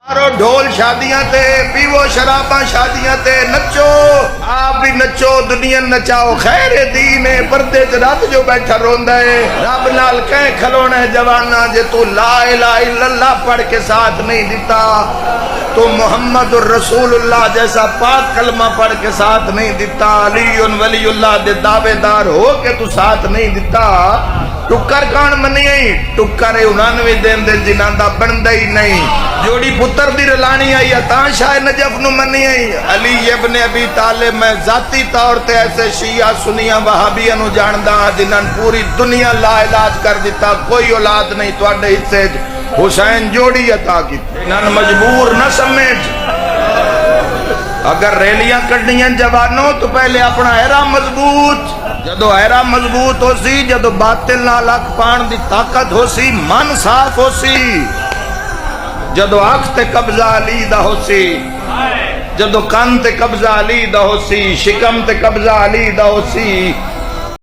مارو ڈھول شادیاں تے، پیو شراباں شادیاں تے، نچو آپ بھی نچو، دنیا نچاؤ، خیر دین ہے، پردے چ رب جو بیٹھا روندا ہے، رب نال کہے کھلونا ہے جوانا، جے تو لا الہ الا اللہ پڑھ کے ساتھ نہیں دیتا، تو محمد الرسول اللہ جیسا پاک کلمہ پڑھ کے ساتھ نہیں دیتا، علی ولی اللہ دے دعوے دار ہو کے تو ساتھ نہیں دیتا، ٹکر کون منی آئی؟ ٹکر 99 دن دے جنہاں دا بندہ ہی نہیں، جوڑی پتر دی رلانی آئی تاں شاہ نجف نو منی آئی۔ علی ابن ابی طالب میں ذاتی طور تے ایسے شیعہ سنیاں وہابیاں نو جاندہ جنہاں پوری دنیا لا علاج کر دیتا، کوئی اولاد نہیں تواڈے حصے حسین جوڑی عطا کی، انہاں مجبور نہ سمجھ۔ اگر ریلیاں کڈنیاں جوانوں تو پہلے اپنا احرا مضبوط، جدو احرا مضبوط ہو سی، جدو باطل نال اکھ پان دی طاقت ہو سی، من صاف ہو سی، جدو اکھ تے قبضہ علی دا ہو سی، جدو کان تے قبضہ علی دا ہو سی، شکم تے قبضہ علی دا ہو سی،